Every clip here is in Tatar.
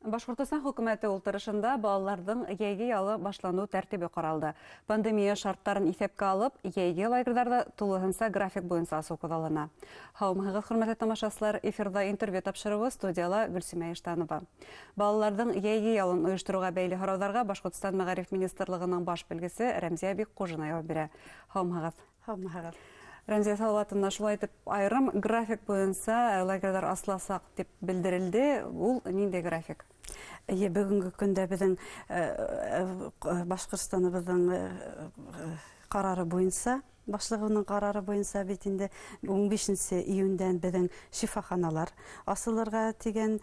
Башкортостан хөкүмәте ултырышында балалардың йәйге ялы башлану тәртибе каралды. Пандемия шарттарын исәпкә алып, йәйге лагерьларда тулыгынча график буенча асу күзаллана. Һаумыгыз, хөрмәтле тамашачылар, эфирда интервью тапшырыбыз, студияла Гөлсемә Иштанова. Балалардың йәйге ялын оештыруга бәйле һорауларга Башкортстан мәгариф министрлыгының баш белгесе Рәмзия Биккужина яуап бирә. Һаумыгыз. Рәмзия Салаватовна, шулай итеп, айрым график буенча лагерьлар асласак дип белдерелде. Ул нинди график? Бүгінгі күндә безнең Башкортстаныбызның карары буенча, башлыгының карары буенча бит инде 15 июньдән безнең шифаханалар асылырга дигән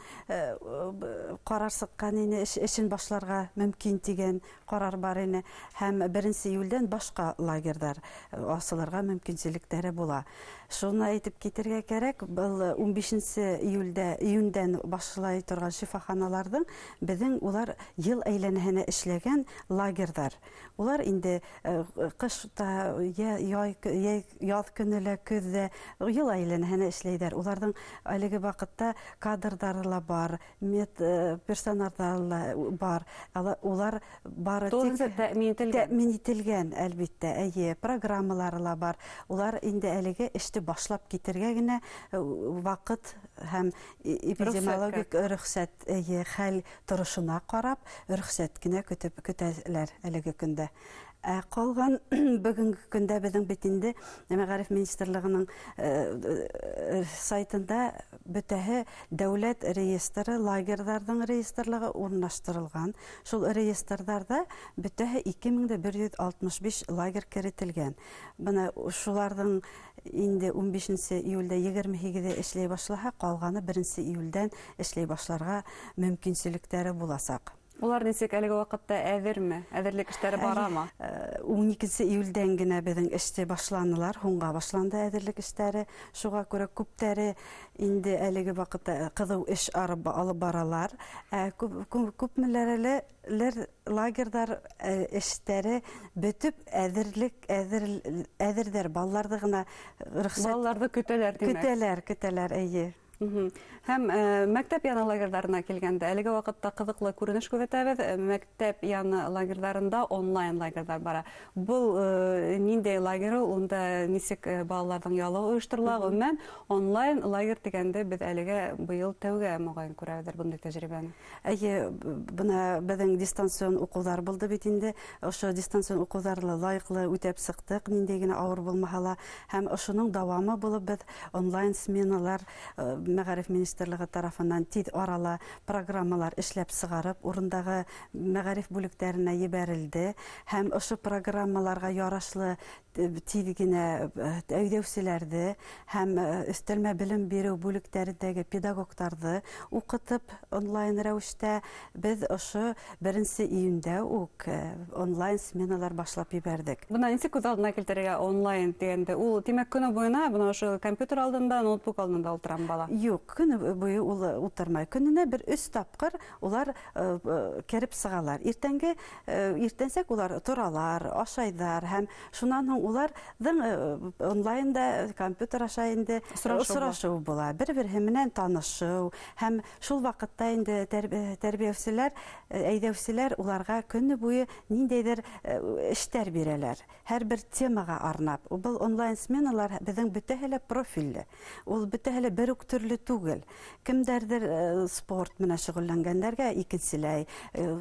карар сыккан иде, эшен башларга мөмкин дигән карар бар иде, һәм 1 июльдән башка лагерьлар асылырга мөмкинчелекләре була. Шуны әйтеп китәргә кирәк, бу 15 июньдән башлай торган шифаханаларның безнең улар ел әйләнәһенә эшләгән лагерьлар. Улар инде кышта яз көнелә көздә ел әйләнәһенә эшләйләр. Уларның әлеге вакытта кадрдары ла бар, персоналлары бар. Улар бары тәэмин ителгән, әлбәттә, программалары ла бар. Улар инде әлеге эште башлап китергә генә вакыт һәм эпидемиологик рөхсәт хәл торышына карап, рөхсәт кенә көтәләр әлеге көндә. Калган бүгенге көндә безнең бит инде мәгариф министрлыгының сайтында бөтәһе дәүләт реестры, лагерьларның реестрлыгы урнаштырылган. Шул реестрларда бөтәһе 2165 лагерь кертелгән. Менә шуларның инде 15 июльдә 28 эшләй башлаһа, калганы 1 июльдән эшләй башларга мөмкинчелекләре буласак. Улар ничек әлеге вакытта әзерме? Әзерлек эшләре барамы? 12 июльдән генә безнең эште башланылар, һуңга башланды әзерлек эшләре. Шуңа күрә күптәре инде әлеге вакытта кызу эш алып баралар. Күпмеләре лагерьлар эшләре бетеп әзерләр балаларды гына балаларды көтәләр димәк. Көтәләр, әйе. Һәм мәктәп яны лагерьларына килгәндә әлеге вакытта кызыклы күренеш күрәтәбез. Мәктәп яны лагерьларында онлайн лагерьлар бара. Бу нинди лагерь, унда ничек балаларның ялы оештырыла? Гомумән онлайн лагерь дигәндә без әлеге быел тәүгә мөгаен күрәбез бундай тәҗрибәне. Әйе, буна безнең дистанцион укулар булды бит инде. Ошо дистанцион укуларны лайыклы үтәп сыктык, нинди генә авыр булмаһа, һәм ошоның дәвамы булып без онлайн сменалар мәгариф министрлыгы тарафынан тиз арала программалар эшләп сыгарып, урындагы мәгариф бүлекләренә ебәрелде, һәм ошо программаларга ярашлы тиз генә әйдәүчеләрне һәм өстәлмә белем бирү бүлекләрендәге педагогтарны укытып онлайн рәвештә без ошо 1 июньдә үк онлайн сменалар башлап ебәрдек. Буна ничек күз алдына килтерергә онлайн дигәндә? Ул димәк көне буена буна ошо компьютер алдында, ноутбук алдында утырам бала. Юк, көне буе ул утырмай. Көненә 1-3 тапкыр улар кереп сыгалар. Иртәнсәк улар торалар, ашайдар һәм шуннан соң уларның онлайнда компьютер аша инде сорашу була. Бер-бере менән танышыу һәм шул вакытта инде тәрбиячеләр, әйдәүчеләр уларга көне буе ниндидер эшләр бирәләр. Һәр бер темага арнап. Бу онлайн сменалар безнең бөтәһе профильле. Ул бөтәһе бер үк төрле түгел. Кемдәрдер спорт менә шөгыльләнгәннәргә икенчеләй.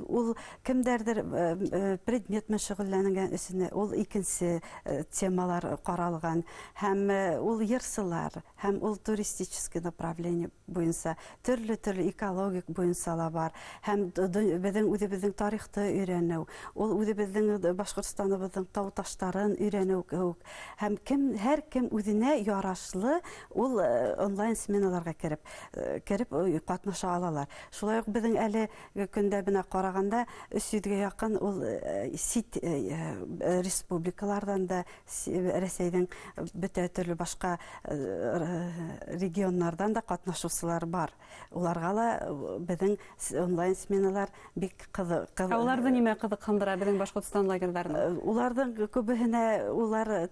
Ул кемдәрдер предмет менә шөгыльләнгән өсенә ул икенче темалар каралган. Һәм ул йырсылар, һәм ул туристический направление буенча, төрле экологик буенча ла бар. Һәм безнең үзебезнең тарихты өйрәнү, ул үзебезнең Башкортстаныбызның тау-ташларын өйрәнү кебек. Һәм һәр кем үзенә ярашлы ул онлайн сменаларга кереп катнаша алалар. Шулай ук безнең әле көндә бина караганда 300-гә якын ул сит республикалардан да, Рәсәйнең бөтә төрле башка регионнардан да катнашучылар бар. Уларга ла безнең онлайн сменалар бик кызык. Уларны нимә кызыксындыра безнең Башкортстан лагерьләрен? Уларның күбеһенә улар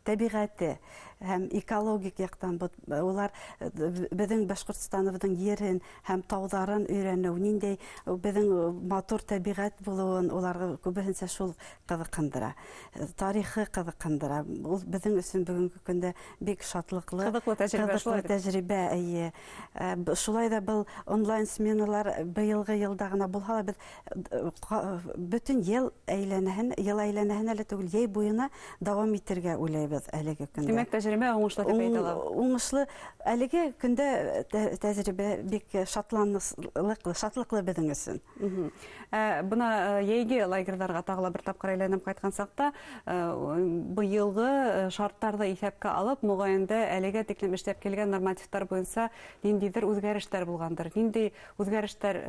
табигаты һәм экологик яктан улар безнең Башкортстаныбызның ерен һәм тауҙарын өйрәнеү, ниндәй безнең матур табигать булыуын уларга күбеһенсә шул кызыкындыра. Тарихы кызыкындыра. Ул безнең өсөн бүгенге көндә бик шатлыклы, кызыклы тәҗрибә. Шулай да был онлайн сменалар быелгы елда гына булһа да, без бөтен ел әйләнәһен әле түгел, йәй буена дәвам итәргә уйлайбыз әлеге көндә. Демәк, тәҗрибә уңышлы дип әйтә алам. Уңышлы. Әлеге көндә тәҗрибә бик шатлыклы безнең өсөн. Бына йәйге лагерьларга тагыла бер тапкыр әйләнеп кайткан сакта, быелгы шарттарда исәпкә алып, мөгаенда әлегә тиклем эшләп килгән нормативтар буенча ниндидер үзгәрешләр булгандыр. Нинди үзгәрешләр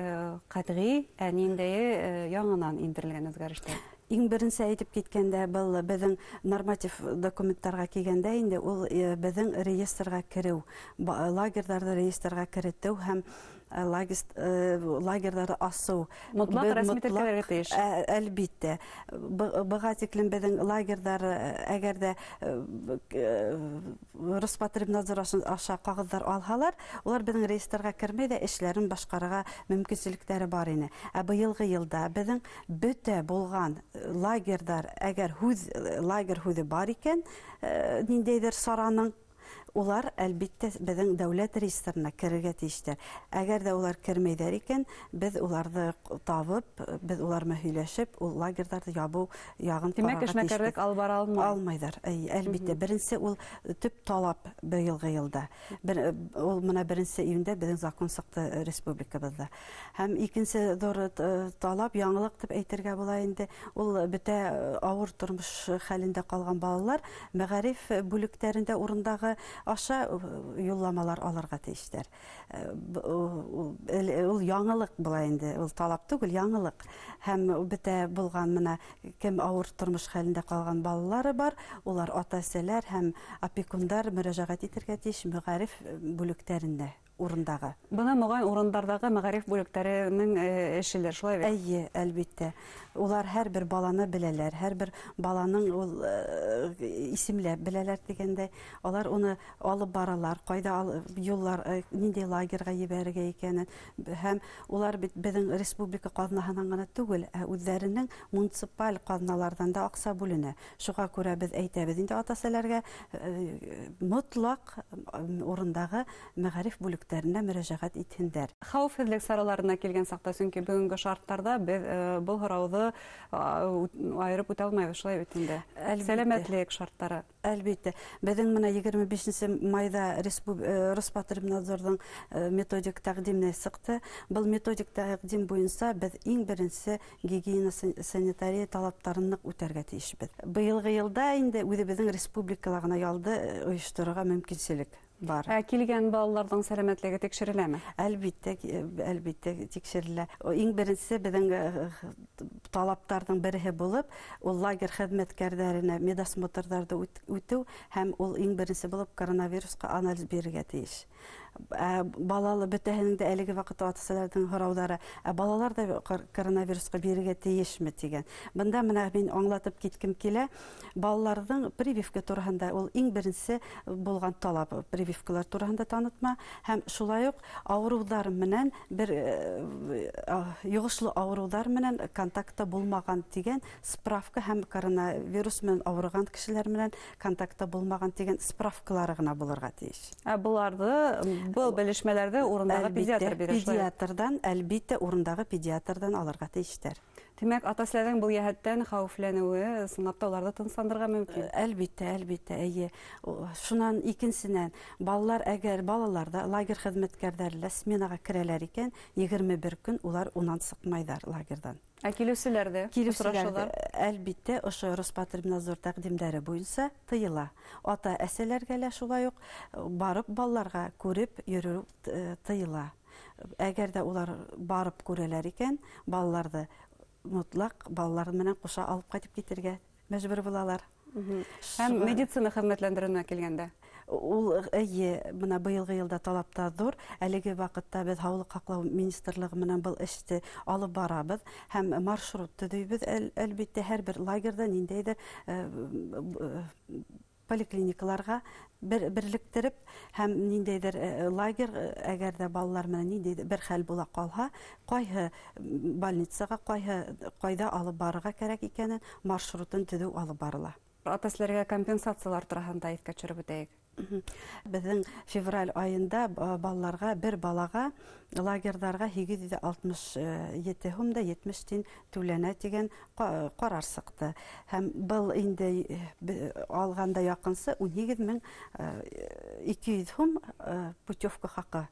катгый, ниндәе яңадан индерелгән үзгәрешләр? Иң беренче әйтеп киткәндә, был безнең норматив документларга килгәндә инде ул безнең реестрга керү, лагерьларда реестрга кертү һәм лагерьларда асу. Мотлак рәсми теркәлергә тиеш. Әлбиттә. Быга тиклем безнең лагерьлар әгәр дә Роспотребнадзор аша кагызлар алһалар, улар безнең реестрга кермәй дә эшләрен башкарырга мөмкинлекләре бар ине. Быелгы елда безнең бөтә булган лагерьлар, әгәр лагерь һүзе бар икән, ниндәйдер сараның, улар әлбиттә безнең дәүләт реестрына керергә тиештәр. Әгәр дә улар кермәйдәр икән, без уларны табып, без улар белән һөйләшеп, ул лагерьларны ябу ягын карарга тиештәр. Димәк, эшмәкәрлек алып бара алмайдар. Әлбиттә, беренче ул төп талап быелгы елда. Ул менә 1 июньдә безнең закон сыкты республикабызда. Һәм икенче талап, яңалык дип әйтергә була инде, ул бөтә авыр тормыш хәлендә калган балалар мәгариф бүлектәрендә урындагы аша юлламалар алырга тиештәр. Ул яңалык була инде, ул талап түгел, яңалык. Һәм бөтә булган менә кем авыр тормыш хәлендә калган балалары бар, улар ата-әсәләр һәм опекундар мөрәҗәгать итәргә тиеш мәгариф бүлектәрендә урындагы. Бына мөгаен урындардагы мәгариф бүлектәренең эшеләр, шулай бит? Әйе, әлбиттә. Улар һәрбер баланы беләләр, һәрбер баланың ул исемләп беләләр дигәндә, алар уны алып баралар, кайда юллар, нинди лагерьга ебәрергә икәнен, һәм улар безнең республика казнасыннан гына түгел, үзләренең муниципаль казналардан да акча бүленә. Шуңа күрә без әйтәбез инде ата-әсәләргә мотлак урындагы мәгариф бүлектәренә мөрәҗәгать итһендәр. Хәвефсезлек сараларына килгән сакта, чөнки бүгенге шартларда без бу һорауны айырып үтә алмайбыз, шулай бит инде. Сәламәтлек шартлары. Әлбиттә. Безнең менә 25 майда Роспотребнадзорның методик тәкъдимен сыкты. Был методик тәкъдим буенча без иң беренче гигиена санитария талаптарын үтәргә тиешбез. Быелгы елда инде үзебезнең республикаларына ялды оештырырга мөмкинлек бар. Килгән балаларның сәламәтлеге тикшереләме? Әлбиттә тикшерелә. Иң беренче безнең талаптарның бере булып, ул лагерь хезмәткәрләренә медосмотрларда үтү һәм ул иң беренче булып коронавируска анализ бирергә тиеш. Балалы бөтәһенең дә әлеге вакытта ата-әсәләрнең һораулары, балалар да коронавируска бирергә тиешме дигән. Бында менә мин аңлатып киткем килә, балаларның прививка турында ул иң беренче булган талап, прививкалар турында танытма һәм шулай ук авырулар менән бер йогышлы авырулар менән контактта булмаган дигән справка һәм коронавирус менән авырган кешеләр менән контактта булмаган дигән справкалары гына булырга тиеш. Буларды бұл белешмәләрдә урындагы педиатр бирә. Педиатрдан, әлбиттә урындагы педиатрдан алырга тиештәр. Демәк, ата-әсәләрнең бу яһәттән хәвефләнүе сынапта аларда тынычландырырга мөмкин. Әлбиттә, әйе. Шуннан икенчедән, балаларда лагерь хезмәткәрләре сменага керәләр икән, 21 көн улар унан сыкмайдар лагерьдан. Килүселәрдә, әлбиттә, ошо Роспотребнадзор тәкъдимнәре буенча тыела. Ата-әсәләргә лә шулай ук барып балаларга күреп йөрү тыела. Әгәр дә улар барып күрәләр икән, балаларды мотлак балалар менән куша алып кайтып китергә мәҗбүр булалар. Һәм медицина хезмәтләндерүенә килгәндә ул менә быелгы елда талаптар зур. Әлеге вакытта без Һаулык һаклау министрлыгы менән был эште алып барабыз һәм маршрут төзибез. Әлбиттә һәрбер лагерьда ниндәйдер поликлиникаларга берлектіріп, һәм ниндейдер лагерь, әгәр дә балалар менән ниндейдер бер хәл була калһа, кайһы больницага, кайда алып барырга кирәк икәнен маршрутын төзү алып барыла. Ата-әсәләргә компенсациялар тураһында искә төшереп үтәйек. Безнең февраль айында балаларга, бер балага лагерьларга 867 һум да 70 тин түләнә дигән карар сыкты. Һәм был инде алганда якынсы 12200 һум путевка хакы.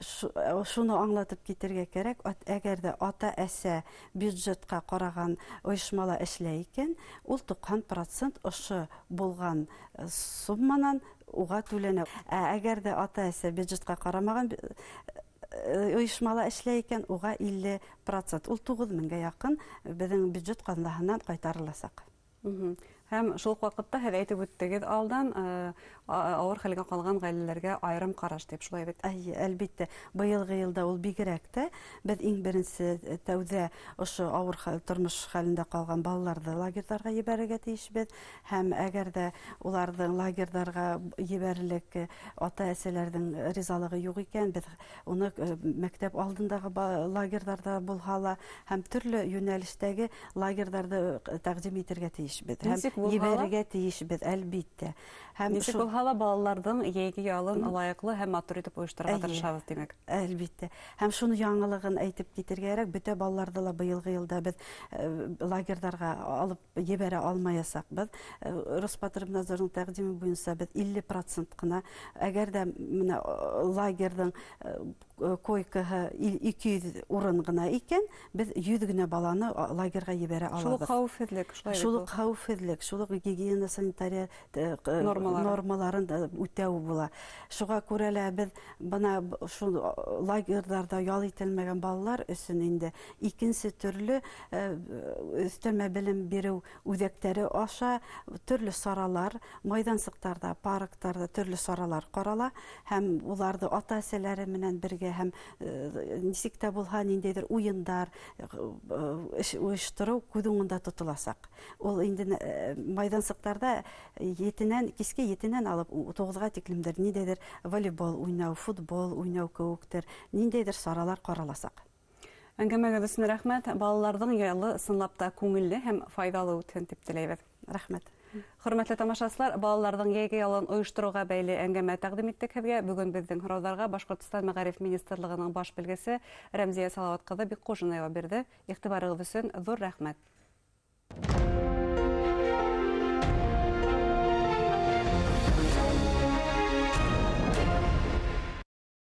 Шуны аңлатып китергә кирәк, әгәр дә ата-әсә бюджетка караган оешмала эшләй икән, ул 90% ошо булган сумманан уга түләнә. Әгәр дә ата-әсә бюджетка карамаган оешмала эшләй икән, уга 50%, ул 9000-гә якын безнең бюджет канлыгыннан кайтарыласак. Һәм шул вакытта һез әйтеп үттегез алдан авыр хәлгә калган гаиләләргә айрым караш дип, шулай бит? Әлбәттә, быелгы елда ул бигрәк тә без иң беренче тәүдә ошо авыр тормыш хәлендә калган балаларны лагерьларга ебәрергә тиешбез. Һәм әгәр дә уларның лагерьларга ебәрерлек ата-әсәләрнең ризалыгы юк икән, без уны мәктәп алдындагы лагерьларда булһа, һәм төрле юнәлештәге лагерьларда тәкъдим итәргә тиешбез. Һәм ебәрергә тиешбез, әлбәттә. Ничек булһа балаларның яйги ялын лаеклы һәм матур итеп оештырырга тырышабыз димәк. Әлбәттә. Һәм шуны яңалыгын әйтеп китергә кирәк, бөтә балаларны ла быелгы елда без лагерьларга алып ебәрә алмаячакбыз. Роспотребнадзорның тәкъдиме буенча без 50% кына, әгәр дә менә лагерьнең койкаһы 200 урын гына икән, без 100 генә баланы лагерьга ебәрә алабыз. Шул хәвефлек, шулай. Шул хәвефлек, шул гигиена санитария нормаларын үтәү була. Шуга күрә лә без бына шул лагерьларда ял ителмәгән балалар өчен инде икенче төрле өстәмә белем бирү үзәкләре аша төрле саралар, майдансыктарда, парктарда төрле саралар карала, һәм уларны ата-әсәләре менән бергә һәм ничек тә булһа ниндейдер уендар оештыру күз уңында тотыласак. Ул инде майдансыктарда киске 7-нән алып 9-га тиклемдер ниндейдер волейбол уйнау, футбол уйнау кеүектер, ниндейдер саралар караласак. Әңгәмәгез өчен рәхмәт. Балаларның ялы сынлап та күңелле һәм файдалы үтсен дип теләйбез. Рәхмәт. Хөрмәтле тамашачылар, балаларның яйги ялын оештыруга бәйле әңгәмә тәкъдим иттек һеҙгә. Бүген безнең һорауҙарға Башҡортостан Мәғариф министрлығының баш белгесе Рәмзиә Салауат ҡыҙы Бикҡужина яуап бирҙе. Иғтибарығыҙ өсөн ҙур рәхмәт.